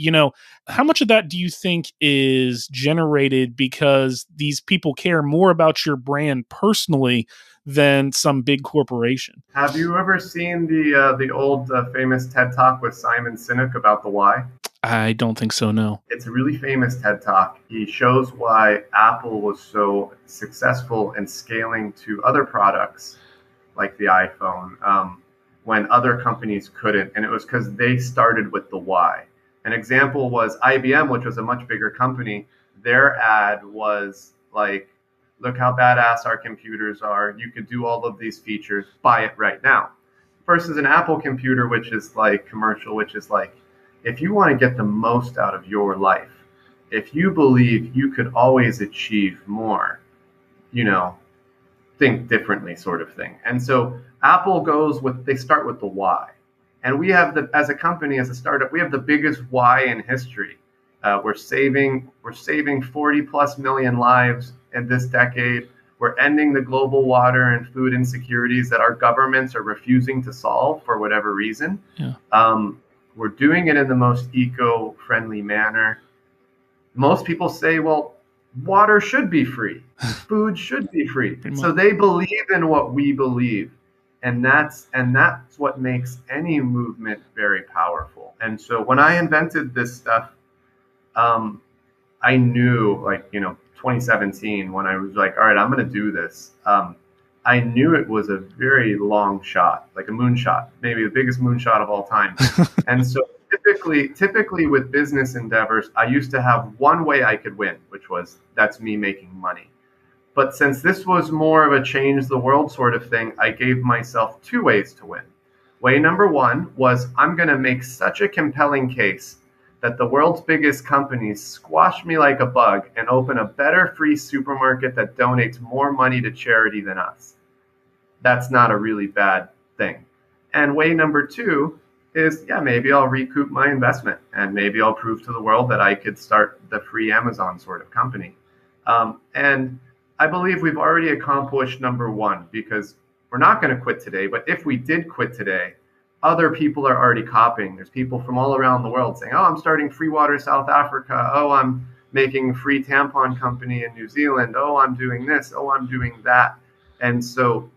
How much of that do you think is generated because these people care more about your brand personally than some big corporation? Have you ever seen the old famous TED Talk with Simon Sinek about the why? I don't think so, no. It's a really famous TED Talk. He shows why Apple was so successful in scaling to other products like the iPhone when other companies couldn't. And it was because they started with the why. An example was IBM, which was a much bigger company. Their ad was like, look how badass our computers are. You could do all of these features. Buy it right now. Versus an Apple computer, which is like commercial, which is like, if you want to get the most out of your life, if you believe you could always achieve more, think differently sort of thing. And so Apple they start with the why. And we have as a company, as a startup, we have the biggest why in history. We're saving 40 plus million lives in this decade. We're ending the global water and food insecurities that our governments are refusing to solve for whatever reason. Yeah. We're doing it in the most eco-friendly manner. Most people say, well, water should be free. Food should be free. So they believe in what we believe. And that's what makes any movement very powerful. And so when I invented this stuff, I knew 2017, when I was like, all right, I'm going to do this. I knew it was a very long shot, like a moonshot, maybe the biggest moonshot of all time. And so typically with business endeavors, I used to have one way I could win, which was that's me making money. But since this was more of a change the world sort of thing, I gave myself two ways to win. Way number one was I'm going to make such a compelling case that the world's biggest companies squash me like a bug and open a better free supermarket that donates more money to charity than us. That's not a really bad thing. And way number two is, maybe I'll recoup my investment and maybe I'll prove to the world that I could start the free Amazon sort of company. And I believe we've already accomplished number one, because we're not going to quit today. But if we did quit today, other people are already copying. There's people from all around the world saying, oh, I'm starting Freewater South Africa. Oh, I'm making a free tampon company in New Zealand. Oh, I'm doing this. Oh, I'm doing that. And so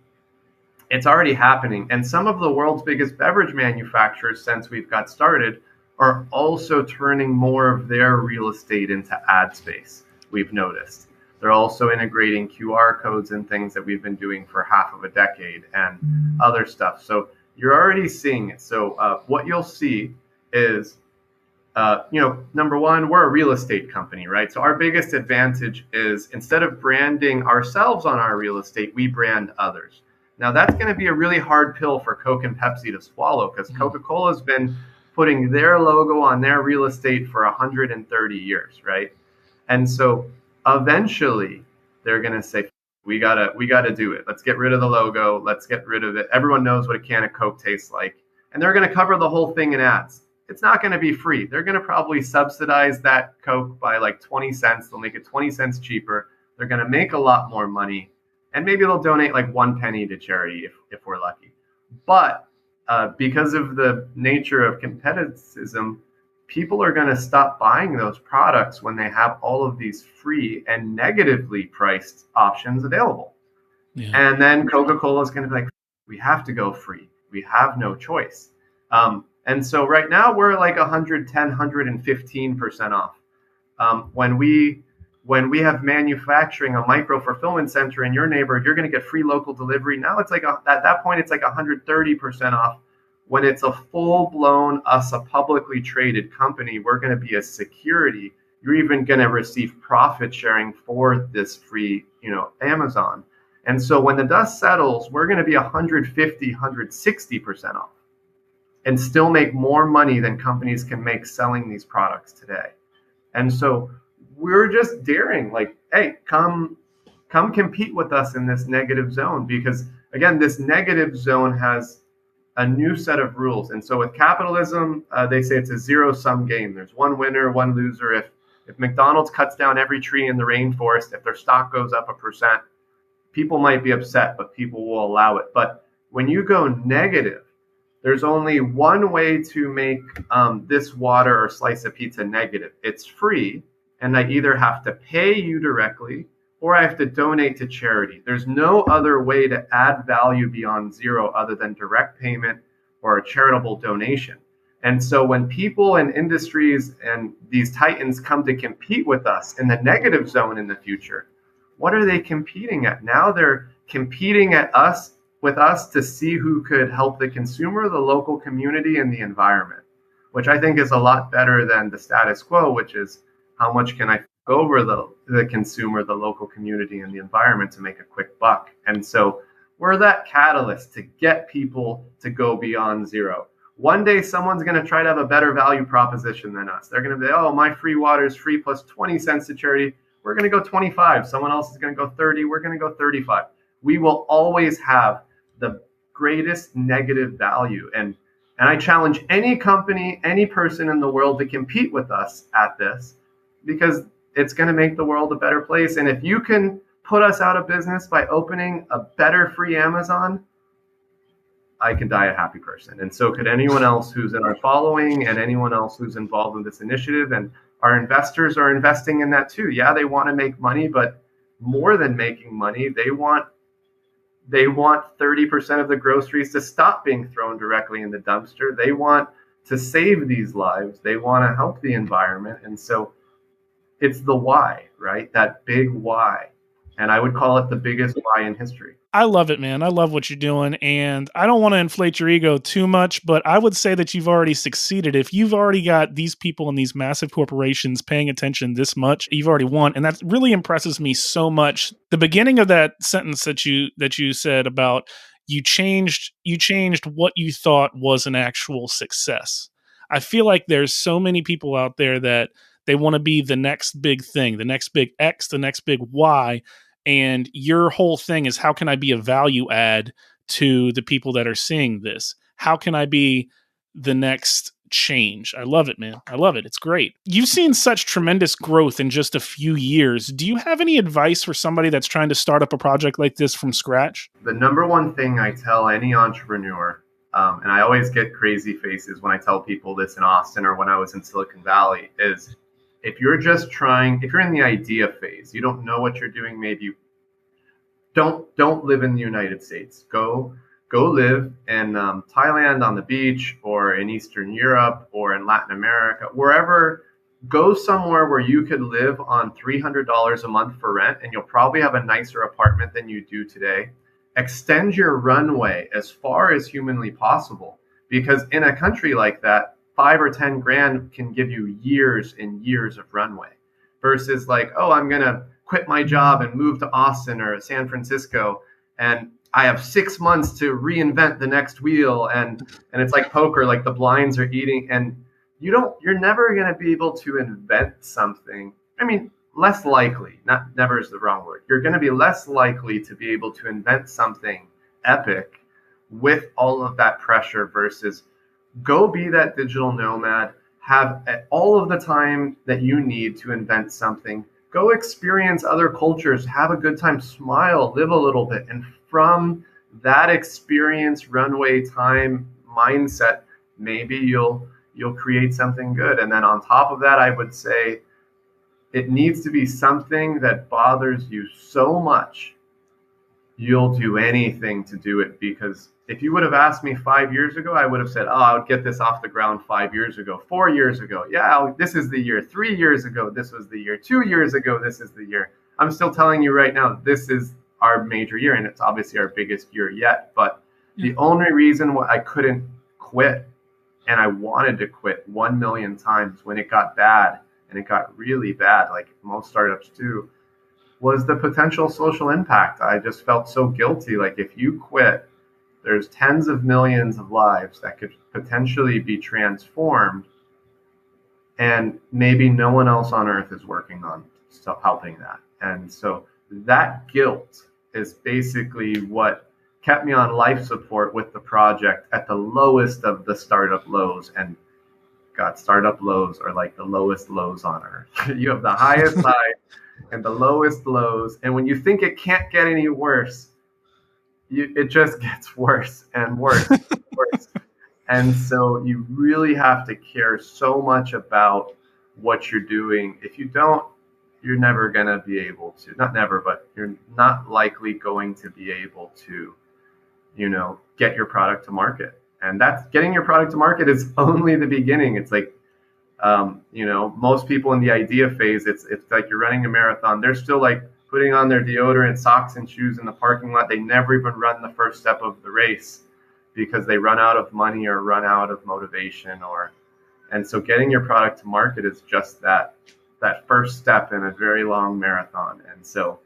it's already happening. And some of the world's biggest beverage manufacturers, since we've got started, are also turning more of their real estate into ad space, we've noticed. They're also integrating QR codes and things that we've been doing for half of a decade and other stuff. So You're already seeing it. So what you'll see is, number one, we're a real estate company, right? So our biggest advantage is instead of branding ourselves on our real estate, we brand others. Now that's going to be a really hard pill for Coke and Pepsi to swallow because Coca-Cola's been putting their logo on their real estate for 130 years, right? And so eventually they're going to say, we gotta do it. Let's get rid of the logo. Let's get rid of it. Everyone knows what a can of Coke tastes like. And they're going to cover the whole thing in ads. It's not going to be free. They're going to probably subsidize that Coke by like 20 cents. They'll make it 20 cents cheaper. They're going to make a lot more money. And maybe they'll donate like 1 penny to charity if we're lucky. But because of the nature of competitivism, people are going to stop buying those products when they have all of these free and negatively priced options available. Yeah. And then Coca-Cola is going to be like, we have to go free. We have no choice. And so right now we're like 110, 115% off. When we have manufacturing, a micro fulfillment center in your neighborhood, you're going to get free local delivery. Now it's like at that point, it's like 130% off. When it's a full-blown, a publicly traded company, we're going to be a security. You're even going to receive profit sharing for this free, Amazon. And so when the dust settles, we're going to be 150, 160% off and still make more money than companies can make selling these products today. And so we're just daring, like, hey, come compete with us in this negative zone, because again, this negative zone has a new set of rules. And so with capitalism, they say it's a zero-sum game. There's one winner, one loser. If McDonald's cuts down every tree in the rainforest, if their stock goes up 1%, people might be upset, but people will allow it. But when you go negative, there's only one way to make this water or slice of pizza negative. It's free, and I either have to pay you directly or I have to donate to charity. There's no other way to add value beyond zero other than direct payment or a charitable donation. And so when people and industries and these titans come to compete with us in the negative zone in the future, what are they competing at? Now they're competing with us to see who could help the consumer, the local community, and the environment, which I think is a lot better than the status quo, which is how much can I over the consumer, the local community, and the environment to make a quick buck. And so we're that catalyst to get people to go beyond zero. One day someone's going to try to have a better value proposition than us. They're going to be, oh, my free water is free plus 20 cents to charity. We're going to go 25. Someone else is going to go 30. We're going to go 35. We will always have the greatest negative value. And I challenge any company, any person in the world to compete with us at this, because it's going to make the world a better place. And if you can put us out of business by opening a better free Amazon, I can die a happy person. And so could anyone else who's in our following and anyone else who's involved in this initiative. And our investors are investing in that too. Yeah, they want to make money, but more than making money, they want 30% of the groceries to stop being thrown directly in the dumpster. They want to save these lives. They want to help the environment. And so it's the why, right? That big why. And I would call it the biggest why in history. I love it, man. I love what you're doing. And I don't want to inflate your ego too much, but I would say that you've already succeeded. If you've already got these people and these massive corporations paying attention this much, you've already won. And that really impresses me so much. The beginning of that sentence that you said about you changed what you thought was an actual success. I feel like there's so many people out there that they want to be the next big thing, the next big X, the next big Y. And your whole thing is, how can I be a value add to the people that are seeing this? How can I be the next change? I love it, man. I love it. It's great. You've seen such tremendous growth in just a few years. Do you have any advice for somebody that's trying to start up a project like this from scratch? The number one thing I tell any entrepreneur, and I always get crazy faces when I tell people this in Austin or when I was in Silicon Valley, is if you're in the idea phase, you don't know what you're doing, maybe you don't live in the United States. Go live in Thailand on the beach, or in Eastern Europe, or in Latin America, wherever. Go somewhere where you could live on $300 a month for rent, and you'll probably have a nicer apartment than you do today. extend your runway as far as humanly possible. Because in a country like that, 5 or 10 grand can give you years and years of runway versus like, oh, I'm going to quit my job and move to Austin or San Francisco. And I have 6 months to reinvent the next wheel. And it's like poker, like the blinds are eating, and you're never going to be able to invent something. I mean, less likely, not never is the wrong word. You're going to be less likely to be able to invent something epic with all of that pressure versus go be that digital nomad, have all of the time that you need to invent something, go experience other cultures, have a good time, smile, live a little bit. And from that experience, runway time mindset, maybe you'll create something good. And then on top of that, I would say it needs to be something that bothers you so much you'll do anything to do it. Because if you would have asked me 5 years ago, I would have said, oh, I would get this off the ground 5 years ago, 4 years ago. Yeah, this is the year. 3 years ago, this was the year. 2 years ago, this is the year. I'm still telling you right now, this is our major year, and it's obviously our biggest year yet. But the only reason why I couldn't quit, and I wanted to quit 1 million times when it got bad, and it got really bad, like most startups do, was the potential social impact. I just felt so guilty. Like if you quit, there's tens of millions of lives that could potentially be transformed, and maybe no one else on earth is working on stuff helping that. And so that guilt is basically what kept me on life support with the project at the lowest of the startup lows. And God, startup lows are like the lowest lows on earth. You have the highest high and the lowest lows. And when you think it can't get any worse, it just gets worse and worse and worse. And so you really have to care so much about what you're doing. If you don't, you're never going to be able to, not never, but you're not likely going to be able to, get your product to market. And that's getting your product to market is only the beginning. It's like, most people in the idea phase, it's like you're running a marathon. They're still like putting on their deodorant, socks, and shoes in the parking lot. They never even run the first step of the race because they run out of money or run out of motivation. And so getting your product to market is just that first step in a very long marathon. And so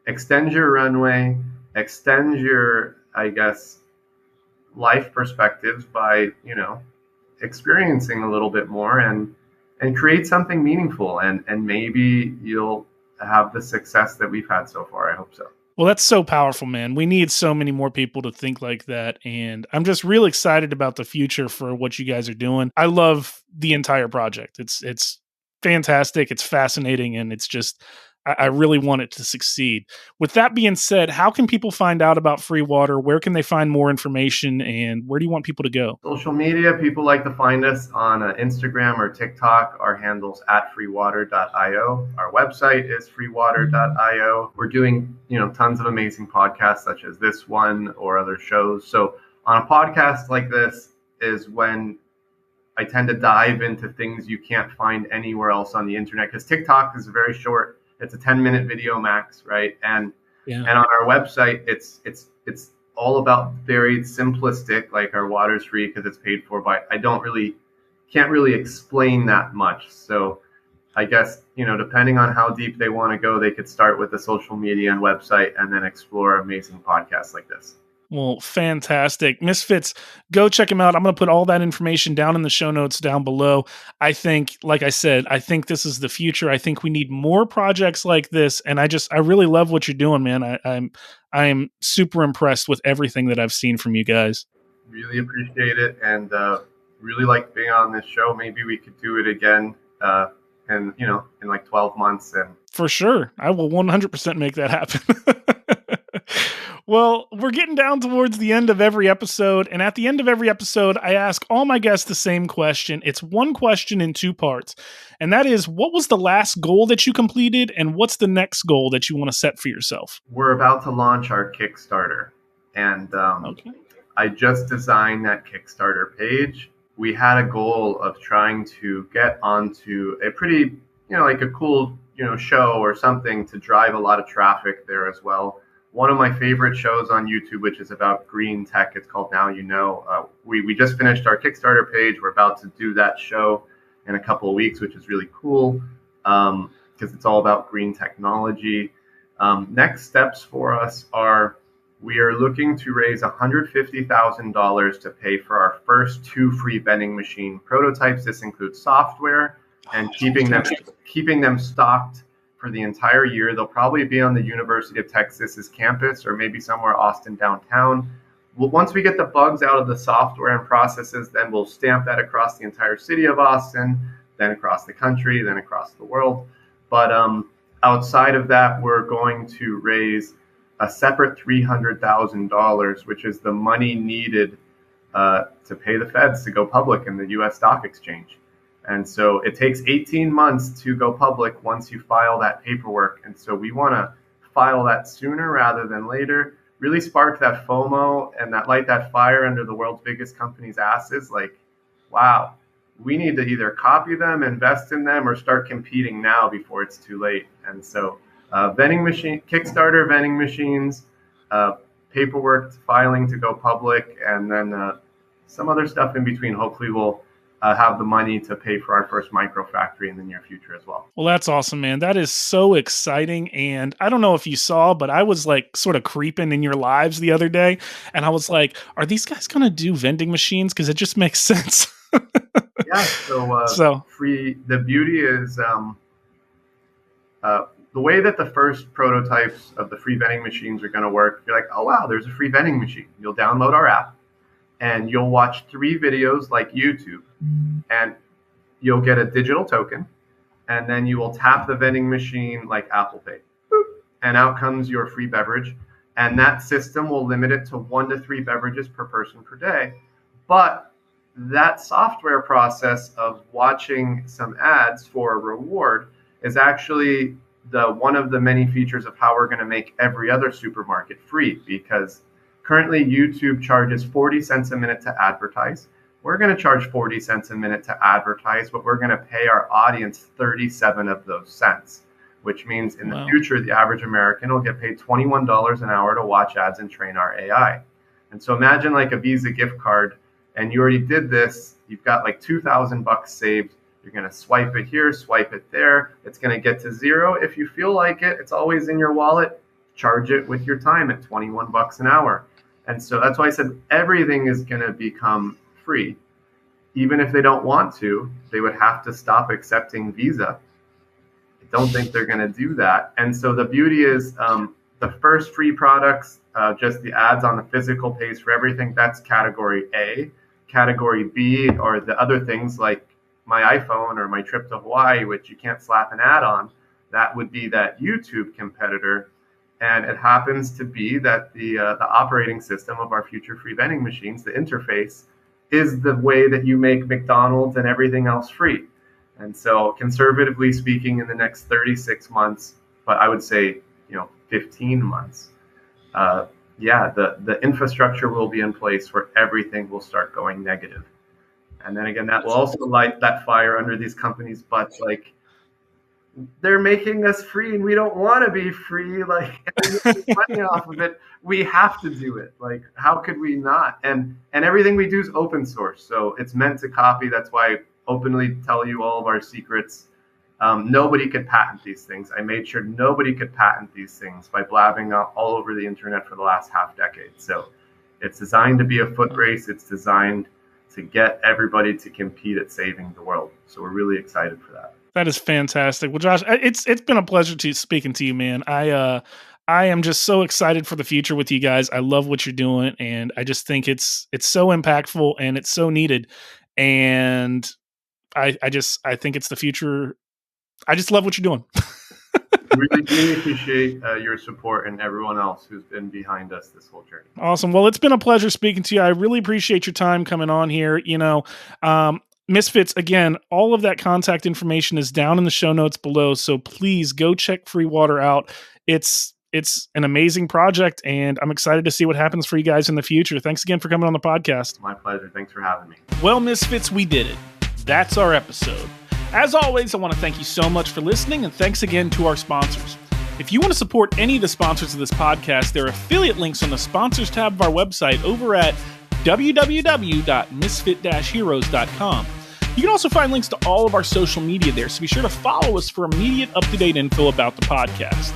extend your runway, extend your, I guess, life perspectives by, experiencing a little bit more and create something meaningful. And maybe you'll have the success that we've had so far. I hope so. Well, that's so powerful, man. We need so many more people to think like that. And I'm just real excited about the future for what you guys are doing. I love the entire project. It's fantastic. It's fascinating. And it's just, I really want it to succeed. With that being said, how can people find out about freewater? Where can they find more information? And where do you want people to go? Social media, people like to find us on Instagram or TikTok. Our handle's at freewater.io. Our website is freewater.io. We're doing, tons of amazing podcasts such as this one or other shows. So on a podcast like this is when I tend to dive into things you can't find anywhere else on the internet, because TikTok is very short. It's a 10-minute video max, right? And on our website, it's all about very simplistic, like our water's free because it's paid for by. I can't really explain that much. So I guess, depending on how deep they want to go, they could start with the social media and website and then explore amazing podcasts like this. Well, fantastic. Misfits, go check him out. I'm going to put all that information down in the show notes down below. I think, like I said, I think this is the future. I think we need more projects like this. And I really love what you're doing, man. I'm super impressed with everything that I've seen from you guys. Really appreciate it. And really like being on this show. Maybe we could do it again in like 12 months. And for sure. I will 100% make that happen. Well, we're getting down towards the end of every episode, and at the end of every episode, I ask all my guests the same question. It's one question in two parts, and that is, what was the last goal that you completed, and what's the next goal that you want to set for yourself? We're about to launch our Kickstarter, and I just designed that Kickstarter page. We had a goal of trying to get onto a pretty, like a cool, show or something to drive a lot of traffic there as well. one of my favorite shows on YouTube, which is about green tech. It's called Now You Know. We just finished our Kickstarter page. We're about to do that show in a couple of weeks, which is really cool because it's all about green technology. Next steps for us are we are looking to raise $150,000 to pay for our first 2 free vending machine prototypes. This includes software and keeping them stocked for the entire year. They'll probably be on the University of Texas's campus or maybe somewhere Austin downtown. Once we get the bugs out of the software and processes, then we'll stamp that across the entire city of Austin, then across the country, then across the world. But outside of that, we're going to raise a separate $300,000, which is the money needed to pay the feds to go public in the U.S. stock exchange. And so it takes 18 months to go public once you file that paperwork. And so we want to file that sooner rather than later, really spark that FOMO and light that fire under the world's biggest companies' asses. Like, wow, we need to either copy them, invest in them, or start competing now before it's too late. And so Kickstarter vending machines, paperwork filing to go public, and then some other stuff in between. Hopefully we'll have the money to pay for our first micro factory in the near future as well. Well, that's awesome, man. That is so exciting. And I don't know if you saw, but I was like sort of creeping in your lives the other day. And I was like, are these guys going to do vending machines? Because it just makes sense. Yeah. So the beauty is the way that the first prototypes of the free vending machines are going to work. You're like, oh, wow, there's a free vending machine. You'll download our app and you'll watch 3 videos like YouTube, and you'll get a digital token, and then you will tap the vending machine like Apple Pay, and out comes your free beverage. And that system will limit it to 1 to 3 beverages per person per day. But that software process of watching some ads for a reward is actually one of the many features of how we're going to make every other supermarket free, because currently YouTube charges 40 cents a minute to advertise. We're going to charge 40 cents a minute to advertise, but we're going to pay our audience 37 of those cents, which means in the future, the average American will get paid $21 an hour to watch ads and train our AI. And so imagine like a Visa gift card, and you already did this. You've got like $2,000 saved. You're going to swipe it here, swipe it there. It's going to get to zero. If you feel like it, it's always in your wallet. Charge it with your time at $21 an hour. And so that's why I said everything is going to become free. Even if they don't want to, they would have to stop accepting Visa. I don't think they're going to do that. And so the beauty is the first free products, just the ads on the physical pays for everything. That's category A. Category B are the other things like my iPhone or my trip to Hawaii, which you can't slap an ad on. That would be that YouTube competitor. And it happens to be that the operating system of our future free vending machines, the interface, is the way that you make McDonald's and everything else free. And so conservatively speaking, in the next 36 months, but I would say, 15 months, the infrastructure will be in place where everything will start going negative. And then again, that will also light that fire under these companies' butts. Like, they're making us free and we don't want to be free. Like, money off of it. We have to do it. Like, how could we not? And everything we do is open source. So it's meant to copy. That's why I openly tell you all of our secrets. Nobody could patent these things. I made sure nobody could patent these things by blabbing all over the internet for the last half decade. So it's designed to be a foot race. It's designed to get everybody to compete at saving the world. So we're really excited for that. That is fantastic. Well, Josh, it's been a pleasure speaking to you, man. I am just so excited for the future with you guys. I love what you're doing, and I just think it's so impactful and it's so needed. And I think it's the future. I just love what you're doing. Really appreciate your support and everyone else who's been behind us this whole journey. Awesome. Well, it's been a pleasure speaking to you. I really appreciate your time coming on here. Misfits, again, all of that contact information is down in the show notes below. So please go check freewater out. It's an amazing project, and I'm excited to see what happens for you guys in the future. Thanks again for coming on the podcast. My pleasure. Thanks for having me. Well, Misfits, we did it. That's our episode. As always, I want to thank you so much for listening, and thanks again to our sponsors. If you want to support any of the sponsors of this podcast, there are affiliate links on the sponsors tab of our website over at www.misfit-heroes.com. You can also find links to all of our social media there, so be sure to follow us for immediate up-to-date info about the podcast.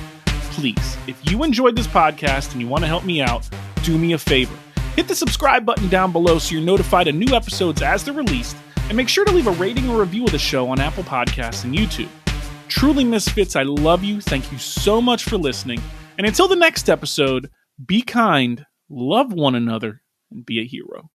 Please, if you enjoyed this podcast and you want to help me out, do me a favor. Hit the subscribe button down below so you're notified of new episodes as they're released, and make sure to leave a rating or review of the show on Apple Podcasts and YouTube. Truly, Misfits, I love you. Thank you so much for listening. And until the next episode, be kind, love one another, and be a hero.